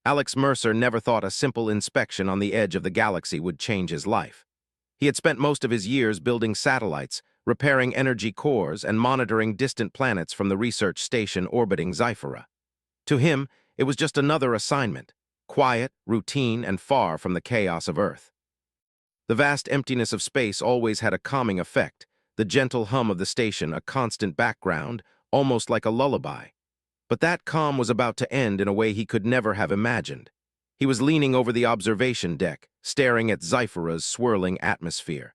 Alex Mercer never thought a simple inspection on the edge of the galaxy would change his life. He had spent most of his years building satellites, repairing energy cores, and monitoring distant planets from the research station orbiting Zyphera. To him, it was just another assignment, quiet, routine, and far from the chaos of Earth. The vast emptiness of space always had a calming effect, the gentle hum of the station a constant background, almost like a lullaby. But that calm was about to end in a way he could never have imagined. He was leaning over the observation deck, staring at Zyphera's swirling atmosphere.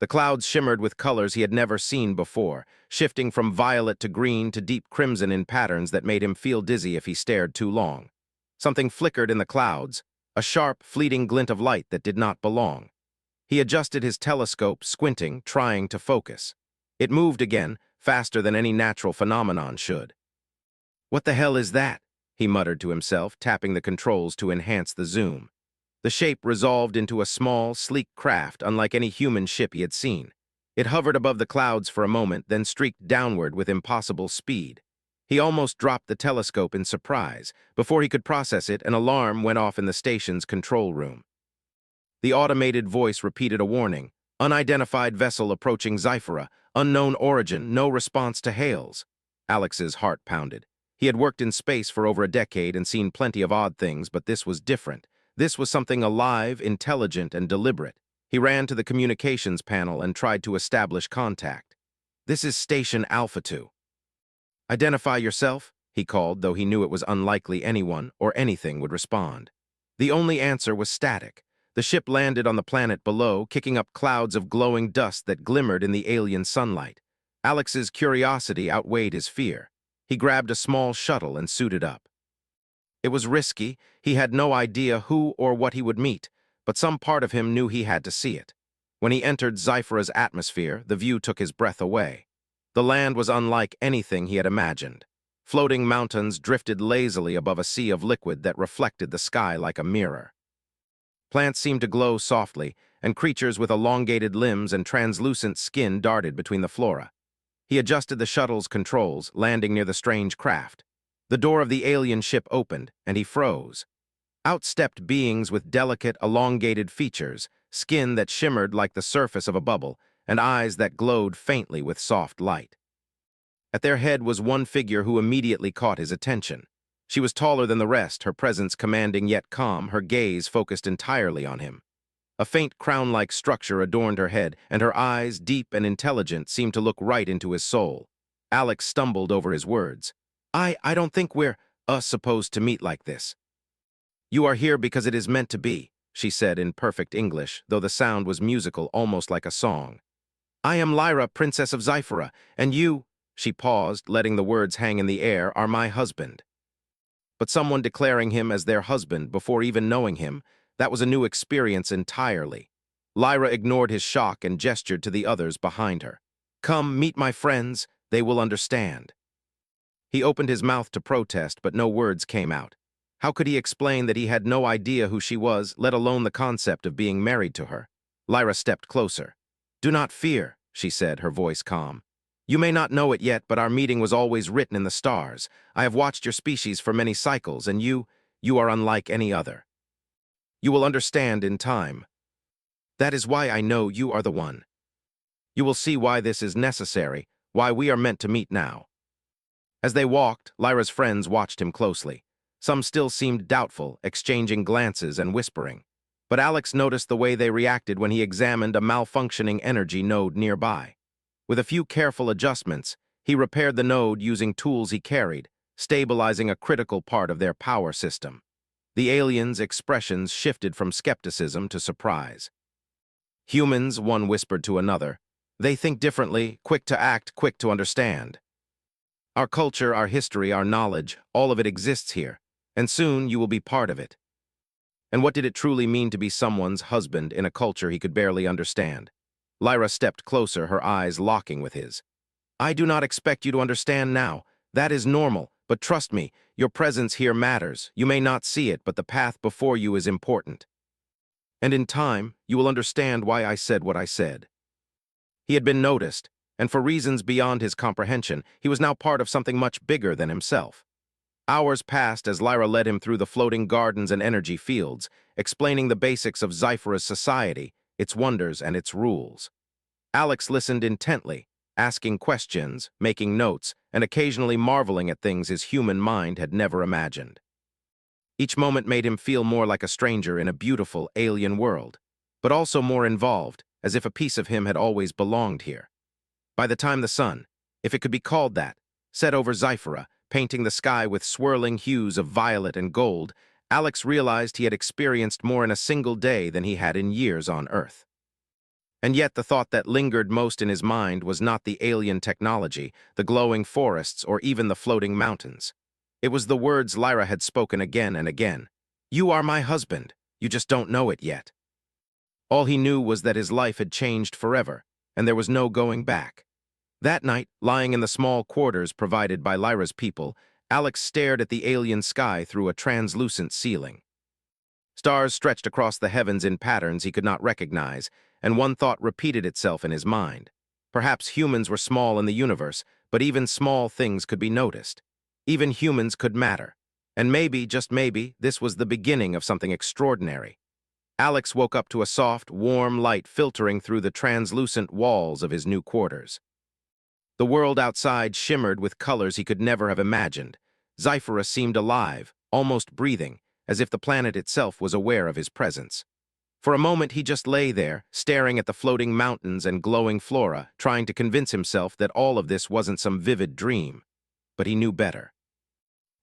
The clouds shimmered with colors he had never seen before, shifting from violet to green to deep crimson in patterns that made him feel dizzy if he stared too long. Something flickered in the clouds, a sharp, fleeting glint of light that did not belong. He adjusted his telescope, squinting, trying to focus. It moved again, faster than any natural phenomenon should. "What the hell is that?" he muttered to himself, tapping the controls to enhance the zoom. The shape resolved into a small, sleek craft unlike any human ship he had seen. It hovered above the clouds for a moment, then streaked downward with impossible speed. He almost dropped the telescope in surprise. Before he could process it, an alarm went off in the station's control room. The automated voice repeated a warning. "Unidentified vessel approaching Zyphera. Unknown origin. No response to hails." Alex's heart pounded. He had worked in space for over a decade and seen plenty of odd things, but this was different. This was something alive, intelligent, and deliberate. He ran to the communications panel and tried to establish contact. "This is Station Alpha 2. "Identify yourself," he called, though he knew it was unlikely anyone or anything would respond. The only answer was static. The ship landed on the planet below, kicking up clouds of glowing dust that glimmered in the alien sunlight. Alex's curiosity outweighed his fear. He grabbed a small shuttle and suited up. It was risky. He had no idea who or what he would meet, but some part of him knew he had to see it. When he entered Zyphera's atmosphere, the view took his breath away. The land was unlike anything he had imagined. Floating mountains drifted lazily above a sea of liquid that reflected the sky like a mirror. Plants seemed to glow softly, and creatures with elongated limbs and translucent skin darted between the flora. He adjusted the shuttle's controls, landing near the strange craft. The door of the alien ship opened, and he froze. Out stepped beings with delicate, elongated features, skin that shimmered like the surface of a bubble, and eyes that glowed faintly with soft light. At their head was one figure who immediately caught his attention. She was taller than the rest, her presence commanding yet calm, her gaze focused entirely on him. A faint crown-like structure adorned her head, and her eyes, deep and intelligent, seemed to look right into his soul. Alex stumbled over his words. I don't think we're supposed to meet like this." "You are here because it is meant to be," she said in perfect English, though the sound was musical, almost like a song. "I am Lyra, Princess of Zyphera, and you," she paused, letting the words hang in the air, "are my husband." But someone declaring him as their husband before even knowing him, that was a new experience entirely. Lyra ignored his shock and gestured to the others behind her. "Come, meet my friends. They will understand." He opened his mouth to protest, but no words came out. How could he explain that he had no idea who she was, let alone the concept of being married to her? Lyra stepped closer. "Do not fear," she said, her voice calm. "You may not know it yet, but our meeting was always written in the stars. I have watched your species for many cycles, and you are unlike any other. You will understand in time. That is why I know you are the one. You will see why this is necessary, why we are meant to meet now." As they walked, Lyra's friends watched him closely. Some still seemed doubtful, exchanging glances and whispering. But Alex noticed the way they reacted when he examined a malfunctioning energy node nearby. With a few careful adjustments, he repaired the node using tools he carried, stabilizing a critical part of their power system. The aliens' expressions shifted from skepticism to surprise. "Humans," one whispered to another. "They think differently, quick to act, quick to understand. Our culture, our history, our knowledge, all of it exists here, and soon you will be part of it." And what did it truly mean to be someone's husband in a culture he could barely understand? Lyra stepped closer, her eyes locking with his. "I do not expect you to understand now. That is normal, but trust me, your presence here matters. You may not see it, but the path before you is important. And in time, you will understand why I said what I said." He had been noticed, and for reasons beyond his comprehension, he was now part of something much bigger than himself. Hours passed as Lyra led him through the floating gardens and energy fields, explaining the basics of Zyphera's society, its wonders and its rules. Alex listened intently, asking questions, making notes, and occasionally marveling at things his human mind had never imagined. Each moment made him feel more like a stranger in a beautiful, alien world, but also more involved, as if a piece of him had always belonged here. By the time the sun, if it could be called that, set over Zyphera, painting the sky with swirling hues of violet and gold, Alex realized he had experienced more in a single day than he had in years on Earth. And yet the thought that lingered most in his mind was not the alien technology, the glowing forests, or even the floating mountains. It was the words Lyra had spoken again and again. "You are my husband. You just don't know it yet." All he knew was that his life had changed forever, and there was no going back. That night, lying in the small quarters provided by Lyra's people, Alex stared at the alien sky through a translucent ceiling. Stars stretched across the heavens in patterns he could not recognize, and one thought repeated itself in his mind. Perhaps humans were small in the universe, but even small things could be noticed. Even humans could matter. And maybe, just maybe, this was the beginning of something extraordinary. Alex woke up to a soft, warm light filtering through the translucent walls of his new quarters. The world outside shimmered with colors he could never have imagined. Zyphera seemed alive, almost breathing, as if the planet itself was aware of his presence. For a moment he just lay there, staring at the floating mountains and glowing flora, trying to convince himself that all of this wasn't some vivid dream. But he knew better.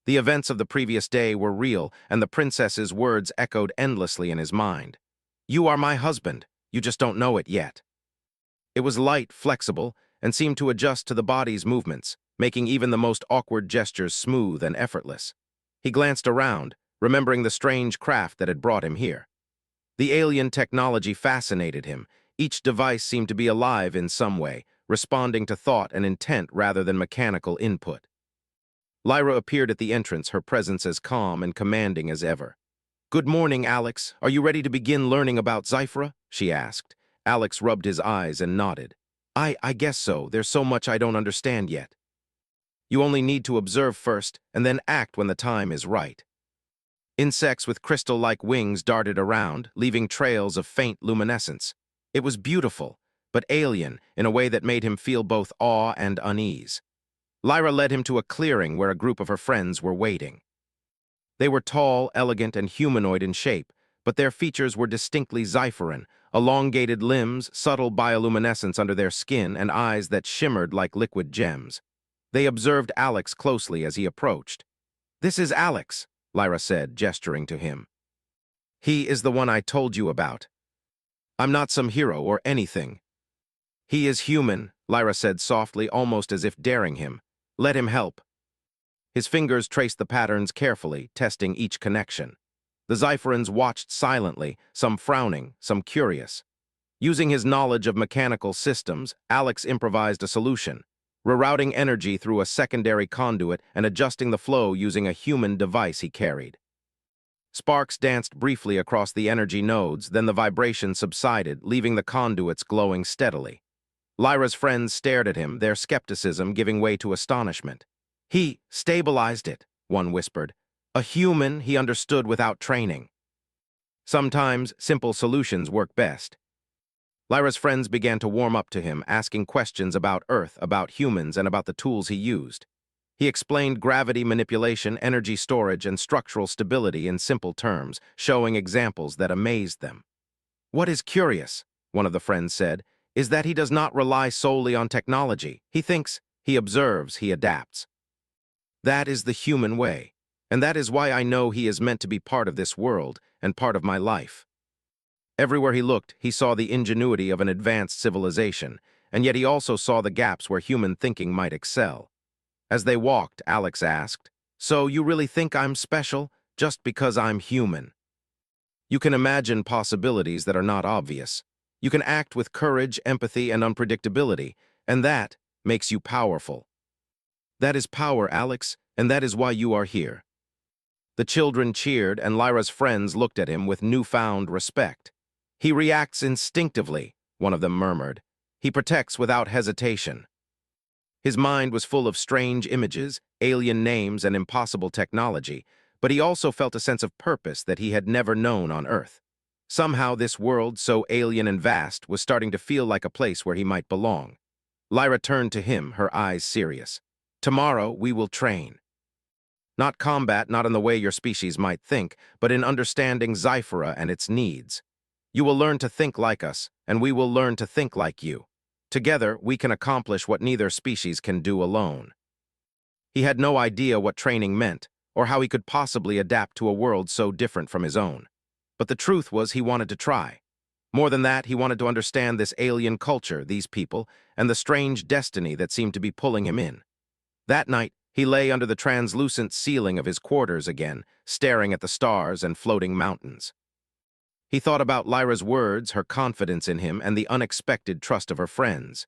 The events of the previous day were real, and the princess's words echoed endlessly in his mind. "You are my husband. You just don't know it yet." It was light, flexible, and seemed to adjust to the body's movements, making even the most awkward gestures smooth and effortless. He glanced around, remembering the strange craft that had brought him here. The alien technology fascinated him. Each device seemed to be alive in some way, responding to thought and intent rather than mechanical input. Lyra appeared at the entrance, her presence as calm and commanding as ever. "Good morning, Alex. Are you ready to begin learning about Zyphera?" she asked. Alex rubbed his eyes and nodded. I guess so. There's so much I don't understand yet." "You only need to observe first, and then act when the time is right." Insects with crystal-like wings darted around, leaving trails of faint luminescence. It was beautiful, but alien in a way that made him feel both awe and unease. Lyra led him to a clearing where a group of her friends were waiting. They were tall, elegant, and humanoid in shape, but their features were distinctly Zypheran, elongated limbs, subtle bioluminescence under their skin, and eyes that shimmered like liquid gems. They observed Alex closely as he approached. "This is Alex," Lyra said, gesturing to him. "He is the one I told you about. I'm not some hero or anything." "He is human," Lyra said softly, almost as if daring him. "Let him help." His fingers traced the patterns carefully, testing each connection. The Zypherans watched silently, some frowning, some curious. Using his knowledge of mechanical systems, Alex improvised a solution, rerouting energy through a secondary conduit and adjusting the flow using a human device he carried. Sparks danced briefly across the energy nodes, then the vibration subsided, leaving the conduits glowing steadily. Lyra's friends stared at him, their skepticism giving way to astonishment. "He stabilized it," one whispered. "A human he understood without training." Sometimes simple solutions work best. Lyra's friends began to warm up to him, asking questions about Earth, about humans, and about the tools he used. He explained gravity manipulation, energy storage, and structural stability in simple terms, showing examples that amazed them. "What is curious," one of the friends said, "is that he does not rely solely on technology. He thinks, he observes, he adapts. That is the human way, and that is why I know he is meant to be part of this world and part of my life." Everywhere he looked, he saw the ingenuity of an advanced civilization, and yet he also saw the gaps where human thinking might excel. As they walked, Alex asked, "So you really think I'm special just because I'm human?" You can imagine possibilities that are not obvious. You can act with courage, empathy, and unpredictability, and that makes you powerful. That is power, Alex, and that is why you are here. The children cheered, and Lyra's friends looked at him with newfound respect. "He reacts instinctively," one of them murmured. "He protects without hesitation." His mind was full of strange images, alien names, and impossible technology, but he also felt a sense of purpose that he had never known on Earth. Somehow this world, so alien and vast, was starting to feel like a place where he might belong. Lyra turned to him, her eyes serious. "Tomorrow we will train. Not combat, not in the way your species might think, but in understanding Zyphera and its needs. You will learn to think like us, and we will learn to think like you. Together, we can accomplish what neither species can do alone." He had no idea what training meant, or how he could possibly adapt to a world so different from his own. But the truth was he wanted to try. More than that, he wanted to understand this alien culture, these people, and the strange destiny that seemed to be pulling him in. That night, he lay under the translucent ceiling of his quarters again, staring at the stars and floating mountains. He thought about Lyra's words, her confidence in him, and the unexpected trust of her friends.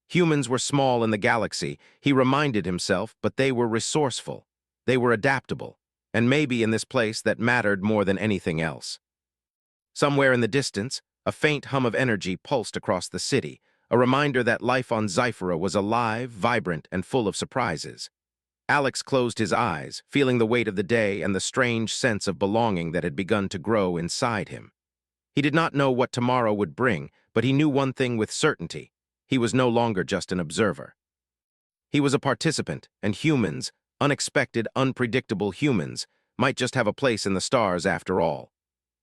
Humans were small in the galaxy, he reminded himself, but they were resourceful. They were adaptable, and maybe in this place that mattered more than anything else. Somewhere in the distance, a faint hum of energy pulsed across the city, a reminder that life on Zyphera was alive, vibrant, and full of surprises. Alex closed his eyes, feeling the weight of the day and the strange sense of belonging that had begun to grow inside him. He did not know what tomorrow would bring, but he knew one thing with certainty. He was no longer just an observer. He was a participant, and humans, unexpected, unpredictable humans, might just have a place in the stars after all.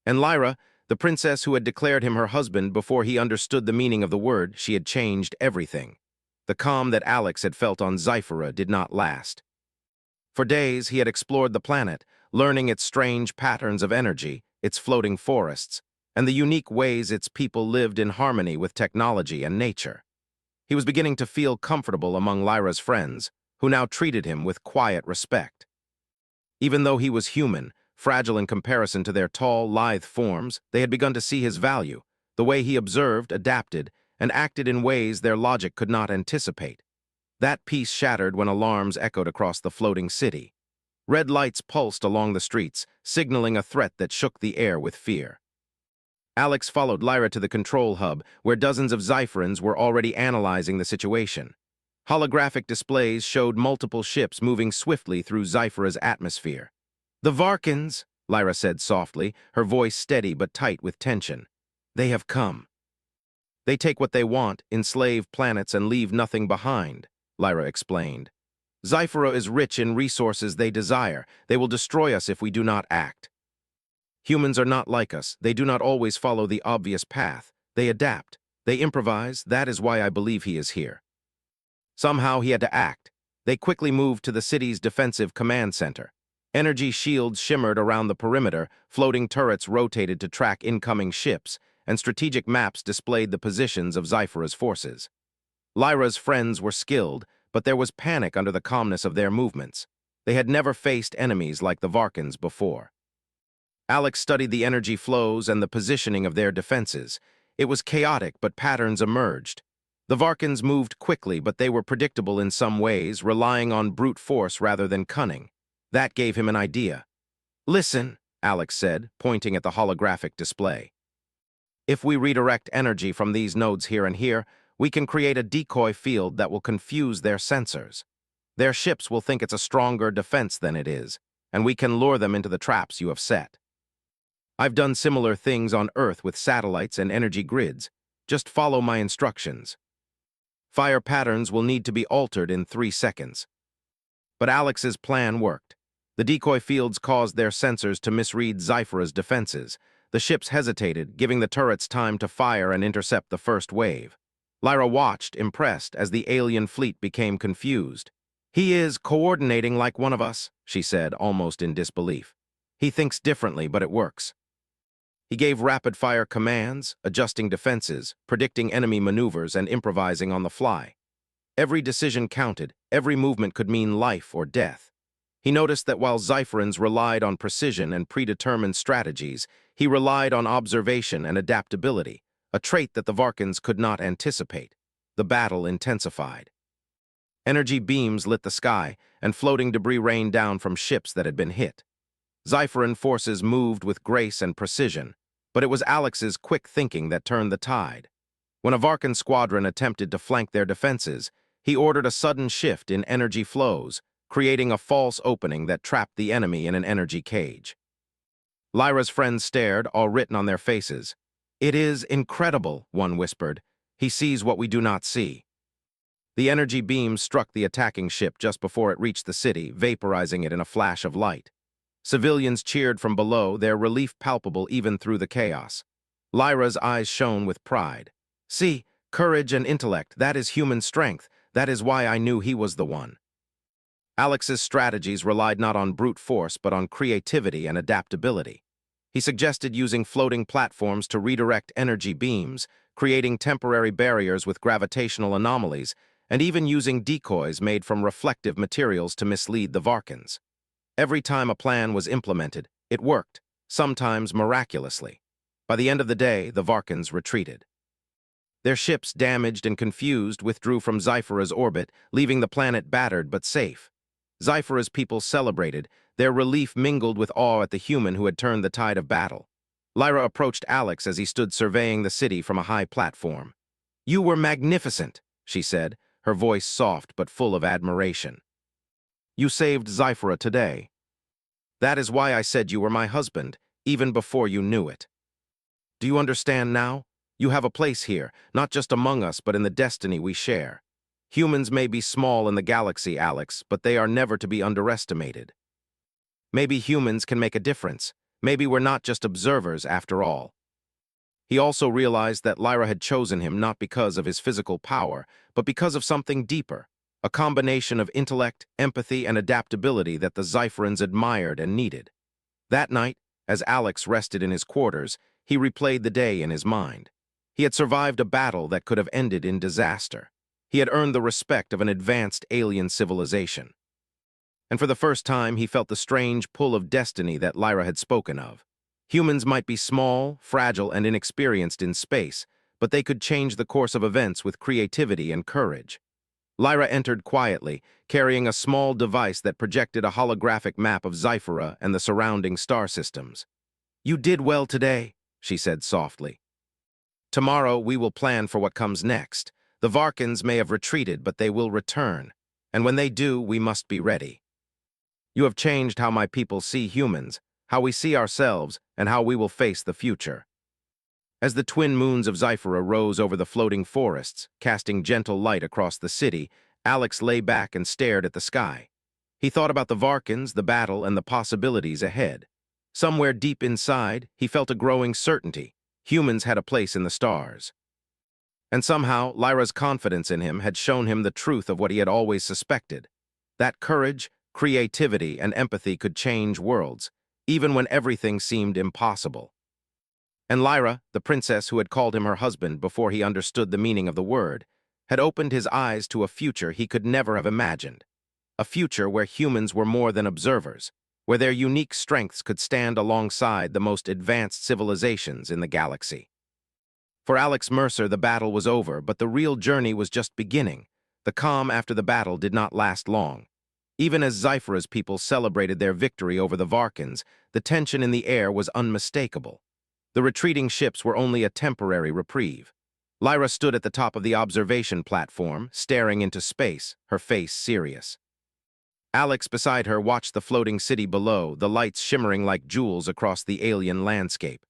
And Lyra, the princess who had declared him her husband before he understood the meaning of the word, she had changed everything. The calm that Alex had felt on Zyphera did not last. For days, he had explored the planet, learning its strange patterns of energy, its floating forests, and the unique ways its people lived in harmony with technology and nature. He was beginning to feel comfortable among Lyra's friends, who now treated him with quiet respect. Even though he was human, fragile in comparison to their tall, lithe forms, they had begun to see his value, the way he observed, adapted, and acted in ways their logic could not anticipate. That peace shattered when alarms echoed across the floating city. Red lights pulsed along the streets, signaling a threat that shook the air with fear. Alex followed Lyra to the control hub, where dozens of Zypherans were already analyzing the situation. Holographic displays showed multiple ships moving swiftly through Zyphera's atmosphere. "The Varkans," Lyra said softly, her voice steady but tight with tension. "They have come. They take what they want, enslave planets, and leave nothing behind," Lyra explained. "Zyphera is rich in resources they desire. They will destroy us if we do not act. Humans are not like us. They do not always follow the obvious path. They adapt. They improvise. That is why I believe he is here." Somehow he had to act. They quickly moved to the city's defensive command center. Energy shields shimmered around the perimeter, floating turrets rotated to track incoming ships, and strategic maps displayed the positions of Zyphera's forces. Lyra's friends were skilled, but there was panic under the calmness of their movements. They had never faced enemies like the Varkans before. Alex studied the energy flows and the positioning of their defenses. It was chaotic, but patterns emerged. The Varkans moved quickly, but they were predictable in some ways, relying on brute force rather than cunning. That gave him an idea. "Listen," Alex said, pointing at the holographic display. "If we redirect energy from these nodes here and here, we can create a decoy field that will confuse their sensors. Their ships will think it's a stronger defense than it is, and we can lure them into the traps you have set. I've done similar things on Earth with satellites and energy grids. Just follow my instructions. Fire patterns will need to be altered in 3 seconds." But Alex's plan worked. The decoy fields caused their sensors to misread Zyphera's defenses. The ships hesitated, giving the turrets time to fire and intercept the first wave. Lyra watched, impressed, as the alien fleet became confused. "He is coordinating like one of us," she said, almost in disbelief. "He thinks differently, but it works." He gave rapid-fire commands, adjusting defenses, predicting enemy maneuvers, and improvising on the fly. Every decision counted, every movement could mean life or death. He noticed that while Zypherans relied on precision and predetermined strategies, he relied on observation and adaptability, a trait that the Varkans could not anticipate. The battle intensified. Energy beams lit the sky, and floating debris rained down from ships that had been hit. Zypheran forces moved with grace and precision, but it was Alex's quick thinking that turned the tide. When a Varkan squadron attempted to flank their defenses, He ordered a sudden shift in energy flows, creating a false opening that trapped the enemy in an energy cage. Lyra's friends stared, all written on their faces. "It is incredible," one whispered. "He sees what we do not see." The energy beams struck the attacking ship just before it reached the city, vaporizing it in a flash of light. Civilians cheered from below, their relief palpable even through the chaos. Lyra's eyes shone with pride. "See, courage and intellect, that is human strength. That is why I knew he was the one." Alex's strategies relied not on brute force but on creativity and adaptability. He suggested using floating platforms to redirect energy beams, creating temporary barriers with gravitational anomalies, and even using decoys made from reflective materials to mislead the Varkans. Every time a plan was implemented, it worked, sometimes miraculously. By the end of the day, the Varkans retreated. Their ships, damaged and confused, withdrew from Zyphera's orbit, leaving the planet battered but safe. Zyphera's people celebrated, their relief mingled with awe at the human who had turned the tide of battle. Lyra approached Alex as he stood surveying the city from a high platform. "You were magnificent," she said, her voice soft but full of admiration. "You saved Zyphera today. That is why I said you were my husband, even before you knew it. Do you understand now? You have a place here, not just among us, but in the destiny we share. Humans may be small in the galaxy, Alex, but they are never to be underestimated. Maybe humans can make a difference. Maybe we're not just observers after all." He also realized that Lyra had chosen him not because of his physical power, but because of something deeper, a combination of intellect, empathy, and adaptability that the Zypherans admired and needed. That night, as Alex rested in his quarters, he replayed the day in his mind. He had survived a battle that could have ended in disaster. He had earned the respect of an advanced alien civilization. And for the first time, he felt the strange pull of destiny that Lyra had spoken of. Humans might be small, fragile, and inexperienced in space, but they could change the course of events with creativity and courage. Lyra entered quietly, carrying a small device that projected a holographic map of Zyphera and the surrounding star systems. "You did well today," she said softly. "Tomorrow we will plan for what comes next. The Varkans may have retreated, but they will return. And when they do, we must be ready. You have changed how my people see humans, how we see ourselves, and how we will face the future." As the twin moons of Zyphera rose over the floating forests, casting gentle light across the city, Alex lay back and stared at the sky. He thought about the Varkans, the battle, and the possibilities ahead. Somewhere deep inside, he felt a growing certainty. Humans had a place in the stars. And somehow, Lyra's confidence in him had shown him the truth of what he had always suspected. That courage, creativity, and empathy could change worlds, even when everything seemed impossible. And Lyra, the princess who had called him her husband before he understood the meaning of the word, had opened his eyes to a future he could never have imagined. A future where humans were more than observers, where their unique strengths could stand alongside the most advanced civilizations in the galaxy. For Alex Mercer, the battle was over, but the real journey was just beginning. The calm after the battle did not last long. Even as Zyphera's people celebrated their victory over the Varkans, the tension in the air was unmistakable. The retreating ships were only a temporary reprieve. Lyra stood at the top of the observation platform, staring into space, her face serious. Alex beside her watched the floating city below, the lights shimmering like jewels across the alien landscape.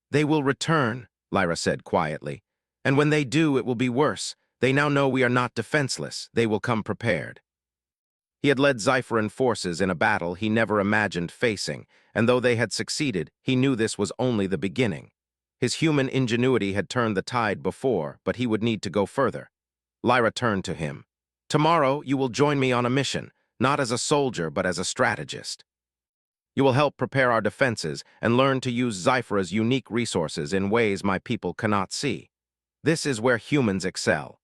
"They will return," Lyra said quietly. "And when they do, it will be worse. They now know we are not defenseless. They will come prepared." He had led Zypheran forces in a battle he never imagined facing, and though they had succeeded, he knew this was only the beginning. His human ingenuity had turned the tide before, but he would need to go further. Lyra turned to him. "Tomorrow, you will join me on a mission, not as a soldier, but as a strategist. You will help prepare our defenses and learn to use Zyphera's unique resources in ways my people cannot see. This is where humans excel."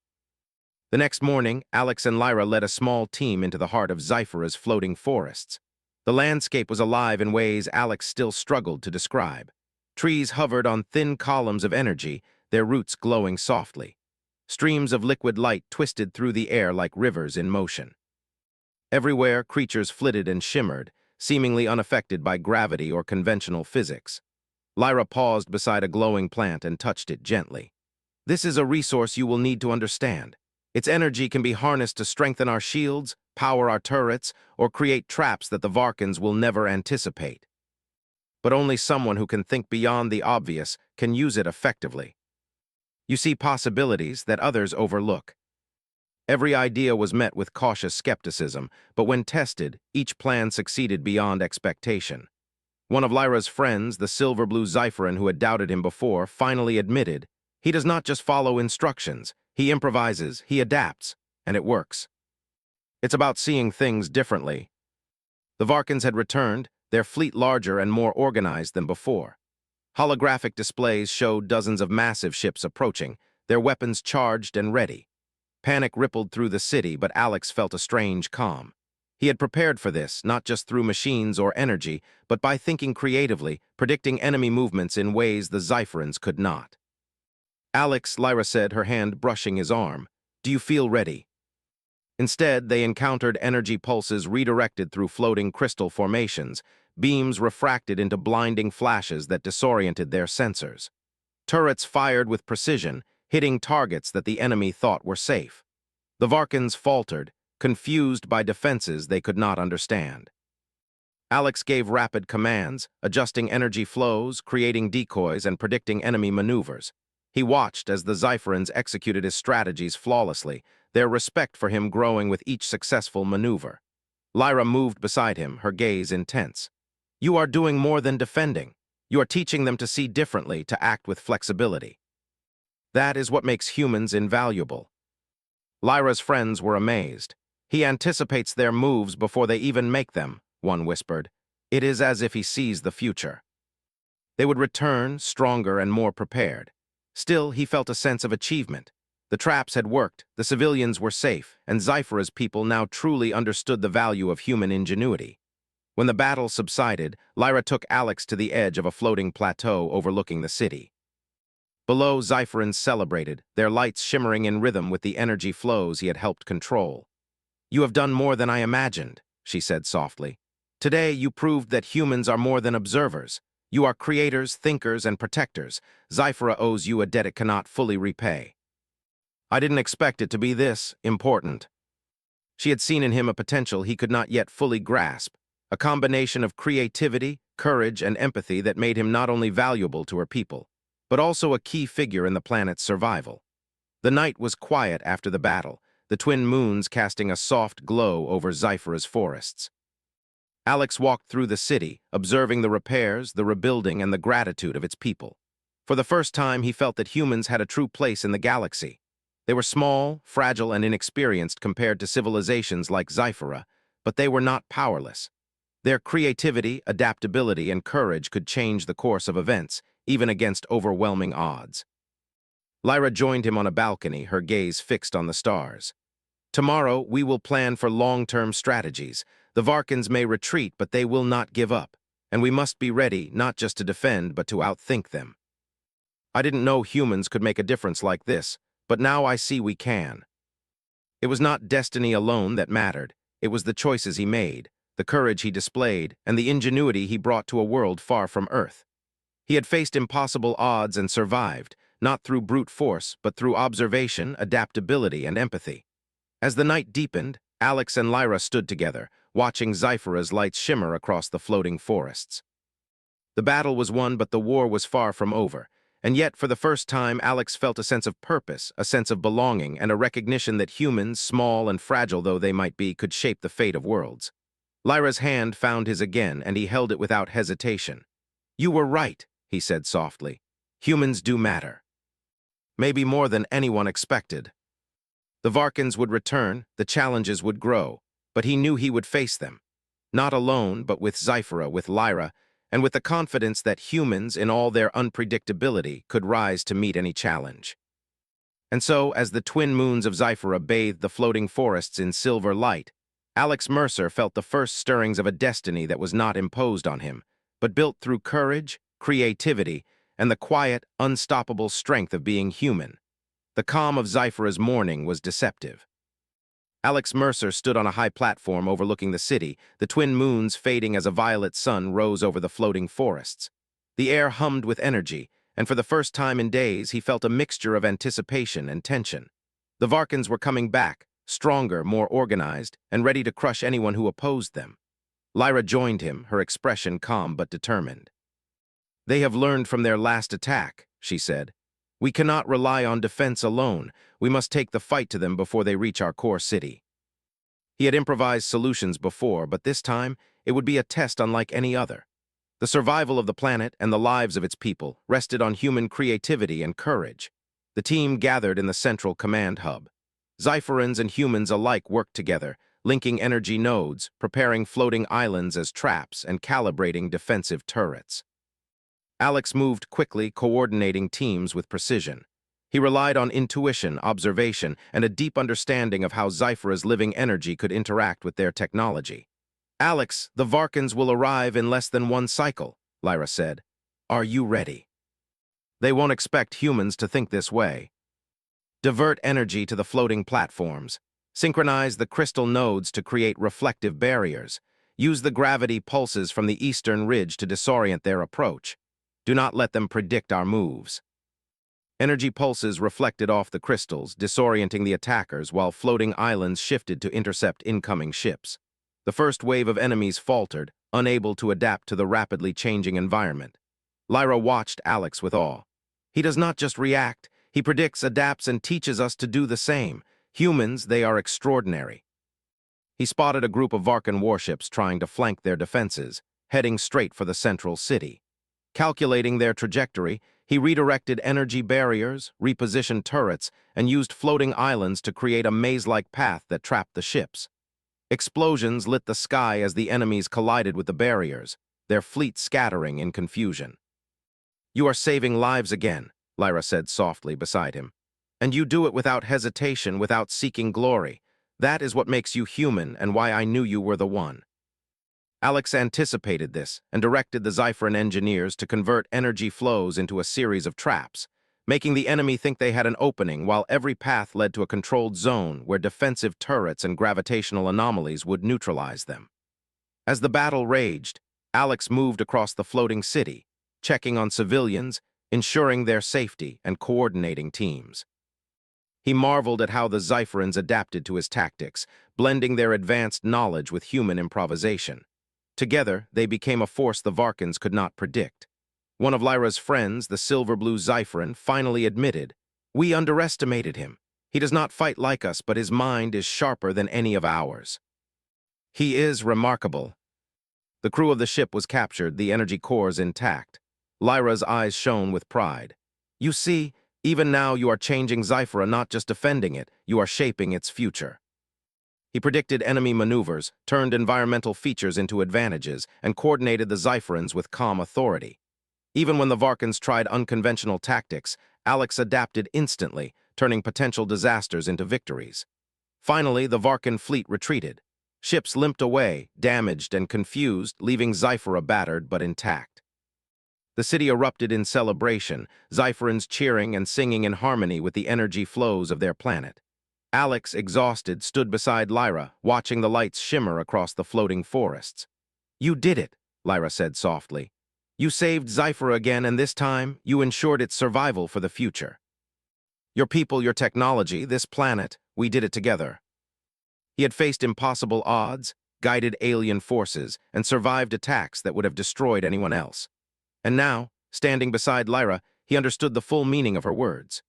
The next morning, Alex and Lyra led a small team into the heart of Zyphera's floating forests. The landscape was alive in ways Alex still struggled to describe. Trees hovered on thin columns of energy, their roots glowing softly. Streams of liquid light twisted through the air like rivers in motion. Everywhere, creatures flitted and shimmered, seemingly unaffected by gravity or conventional physics. Lyra paused beside a glowing plant and touched it gently. "This is a resource you will need to understand. Its energy can be harnessed to strengthen our shields, power our turrets, or create traps that the Varkans will never anticipate. But only someone who can think beyond the obvious can use it effectively. You see possibilities that others overlook. Every idea was met with cautious skepticism, but when tested, each plan succeeded beyond expectation. One of Lyra's friends, the silver-blue Zypheran who had doubted him before, finally admitted, he does not just follow instructions, he improvises, he adapts, and it works. It's about seeing things differently. The Varkans had returned, their fleet larger and more organized than before. Holographic displays showed dozens of massive ships approaching, their weapons charged and ready. Panic rippled through the city, but Alex felt a strange calm. He had prepared for this, not just through machines or energy, but by thinking creatively, predicting enemy movements in ways the Zypherans could not. Alex, Lyra said, her hand brushing his arm. Do you feel ready? Instead, they encountered energy pulses redirected through floating crystal formations, beams refracted into blinding flashes that disoriented their sensors. Turrets fired with precision, hitting targets that the enemy thought were safe. The Varkans faltered, confused by defenses they could not understand. Alex gave rapid commands, adjusting energy flows, creating decoys, and predicting enemy maneuvers. He watched as the Zypherans executed his strategies flawlessly, their respect for him growing with each successful maneuver. Lyra moved beside him, her gaze intense. You are doing more than defending. You are teaching them to see differently, to act with flexibility. That is what makes humans invaluable. Lyra's friends were amazed. He anticipates their moves before they even make them, one whispered. It is as if he sees the future. They would return, stronger and more prepared. Still, he felt a sense of achievement. The traps had worked, the civilians were safe, and Zyphera's people now truly understood the value of human ingenuity. When the battle subsided, Lyra took Alex to the edge of a floating plateau overlooking the city. Below, Zypherans celebrated, their lights shimmering in rhythm with the energy flows he had helped control. You have done more than I imagined, she said softly. Today, you proved that humans are more than observers. You are creators, thinkers, and protectors. Zyphera owes you a debt it cannot fully repay. I didn't expect it to be this important. She had seen in him a potential he could not yet fully grasp, a combination of creativity, courage, and empathy that made him not only valuable to her people, but also a key figure in the planet's survival. The night was quiet after the battle, the twin moons casting a soft glow over Zyphera's forests. Alex walked through the city, observing the repairs, the rebuilding, and the gratitude of its people. For the first time, he felt that humans had a true place in the galaxy. They were small, fragile, and inexperienced compared to civilizations like Zyphera, but they were not powerless. Their creativity, adaptability, and courage could change the course of events, even against overwhelming odds. Lyra joined him on a balcony, her gaze fixed on the stars. Tomorrow, we will plan for long-term strategies. The Varkans may retreat, but they will not give up, and we must be ready not just to defend, but to outthink them. I didn't know humans could make a difference like this, but now I see we can. It was not destiny alone that mattered. It was the choices he made, the courage he displayed, and the ingenuity he brought to a world far from Earth. He had faced impossible odds and survived, not through brute force, but through observation, adaptability, and empathy. As the night deepened, Alex and Lyra stood together, watching Zyphera's lights shimmer across the floating forests. The battle was won, but the war was far from over, and yet, for the first time, Alex felt a sense of purpose, a sense of belonging, and a recognition that humans, small and fragile though they might be, could shape the fate of worlds. Lyra's hand found his again, and he held it without hesitation. You were right, he said softly. Humans do matter. Maybe more than anyone expected. The Varkans would return, the challenges would grow, but he knew he would face them. Not alone, but with Zyphera, with Lyra, and with the confidence that humans, in all their unpredictability, could rise to meet any challenge. And so, as the twin moons of Zyphera bathed the floating forests in silver light, Alex Mercer felt the first stirrings of a destiny that was not imposed on him, but built through courage, creativity, and the quiet, unstoppable strength of being human. The calm of Zyphera's morning was deceptive. Alex Mercer stood on a high platform overlooking the city, the twin moons fading as a violet sun rose over the floating forests. The air hummed with energy, and for the first time in days he felt a mixture of anticipation and tension. The Varkans were coming back, stronger, more organized, and ready to crush anyone who opposed them. Lyra joined him, her expression calm but determined. "They have learned from their last attack," she said. "We cannot rely on defense alone. We must take the fight to them before they reach our core city." He had improvised solutions before, but this time it would be a test unlike any other. The survival of the planet and the lives of its people rested on human creativity and courage. The team gathered in the central command hub. Zypherans and humans alike worked together, linking energy nodes, preparing floating islands as traps, and calibrating defensive turrets. Alex moved quickly, coordinating teams with precision. He relied on intuition, observation, and a deep understanding of how Zyphera's living energy could interact with their technology. "Alex, the Varkans will arrive in less than one cycle," Lyra said. "Are you ready?" "They won't expect humans to think this way." "Divert energy to the floating platforms. Synchronize the crystal nodes to create reflective barriers. Use the gravity pulses from the eastern ridge to disorient their approach. Do not let them predict our moves." Energy pulses reflected off the crystals, disorienting the attackers while floating islands shifted to intercept incoming ships. The first wave of enemies faltered, unable to adapt to the rapidly changing environment. Lyra watched Alex with awe. "He does not just react, he predicts, adapts, and teaches us to do the same. Humans, they are extraordinary." He spotted a group of Varkan warships trying to flank their defenses, heading straight for the central city. Calculating their trajectory, he redirected energy barriers, repositioned turrets, and used floating islands to create a maze-like path that trapped the ships. Explosions lit the sky as the enemies collided with the barriers, their fleet scattering in confusion. "You are saving lives again," Lyra said softly beside him. "And you do it without hesitation, without seeking glory. That is what makes you human and why I knew you were the one." Alex anticipated this and directed the Zypheran engineers to convert energy flows into a series of traps, making the enemy think they had an opening while every path led to a controlled zone where defensive turrets and gravitational anomalies would neutralize them. As the battle raged, Alex moved across the floating city, checking on civilians, ensuring their safety, and coordinating teams. He marveled at how the Zypherans adapted to his tactics, blending their advanced knowledge with human improvisation. Together, they became a force the Varkans could not predict. One of Lyra's friends, the silver-blue Zypheran, finally admitted, "We underestimated him. He does not fight like us, but his mind is sharper than any of ours." "He is remarkable." The crew of the ship was captured, the energy cores intact. Lyra's eyes shone with pride. "You see, even now you are changing Zyphera, not just defending it, you are shaping its future." He predicted enemy maneuvers, turned environmental features into advantages, and coordinated the Zypherans with calm authority. Even when the Varkans tried unconventional tactics, Alex adapted instantly, turning potential disasters into victories. Finally, the Varkan fleet retreated. Ships limped away, damaged and confused, leaving Zyphera battered but intact. The city erupted in celebration, Zypherans cheering and singing in harmony with the energy flows of their planet. Alex, exhausted, stood beside Lyra, watching the lights shimmer across the floating forests. "You did it," Lyra said softly. "You saved Zyphera again, and this time, you ensured its survival for the future. Your people, your technology, this planet, we did it together." He had faced impossible odds, guided alien forces, and survived attacks that would have destroyed anyone else. And now, standing beside Lyra, he understood the full meaning of her words.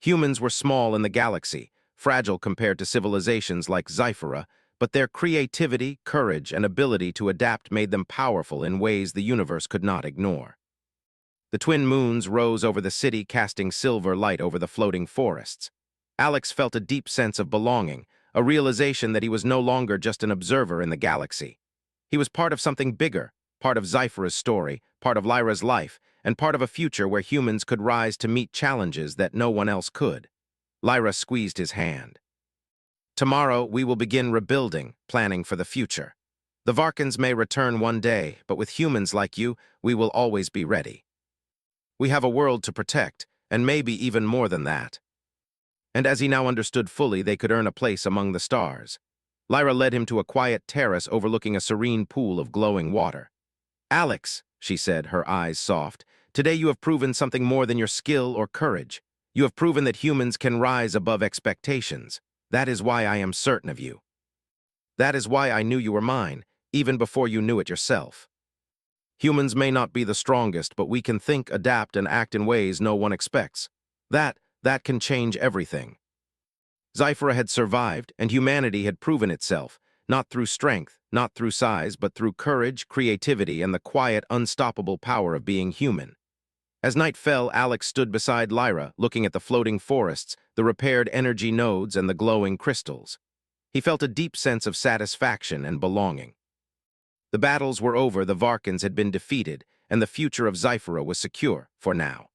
Humans were small in the galaxy, fragile compared to civilizations like Zyphera, but their creativity, courage, and ability to adapt made them powerful in ways the universe could not ignore. The twin moons rose over the city, casting silver light over the floating forests. Alex felt a deep sense of belonging, a realization that he was no longer just an observer in the galaxy. He was part of something bigger, part of Zyphera's story, part of Lyra's life, and part of a future where humans could rise to meet challenges that no one else could. Lyra squeezed his hand. "Tomorrow, we will begin rebuilding, planning for the future. The Varkans may return one day, but with humans like you, we will always be ready. We have a world to protect, and maybe even more than that." And as he now understood fully, they could earn a place among the stars. Lyra led him to a quiet terrace overlooking a serene pool of glowing water. "Alex," she said, her eyes soft, "today you have proven something more than your skill or courage. You have proven that humans can rise above expectations. That is why I am certain of you. That is why I knew you were mine, even before you knew it yourself. Humans may not be the strongest, but we can think, adapt, and act in ways no one expects. That can change everything. Scifi had survived, and humanity had proven itself, not through strength, not through size, but through courage, creativity, and the quiet, unstoppable power of being human. As night fell, Alex stood beside Lyra, looking at the floating forests, the repaired energy nodes, and the glowing crystals. He felt a deep sense of satisfaction and belonging. The battles were over, the Varkans had been defeated, and the future of Scifi was secure, for now.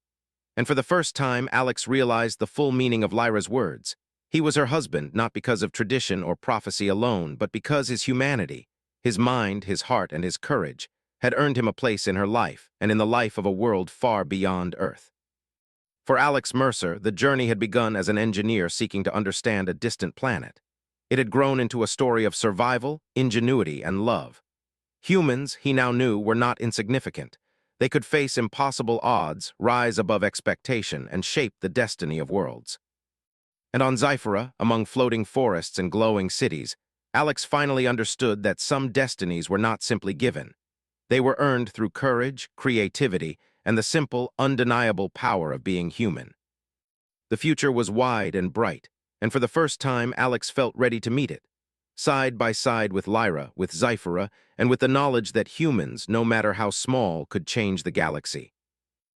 And for the first time, Alex realized the full meaning of Lyra's words. He was her husband, not because of tradition or prophecy alone, but because his humanity, his mind, his heart, and his courage had earned him a place in her life and in the life of a world far beyond Earth. For Alex Mercer, the journey had begun as an engineer seeking to understand a distant planet. It had grown into a story of survival, ingenuity, and love. Humans, he now knew, were not insignificant. They could face impossible odds, rise above expectation, and shape the destiny of worlds. And on Scifi, among floating forests and glowing cities, Alex finally understood that some destinies were not simply given. They were earned through courage, creativity, and the simple, undeniable power of being human. The future was wide and bright, and for the first time Alex felt ready to meet it. Side by side with Lyra, with Scifi, and with the knowledge that humans, no matter how small, could change the galaxy.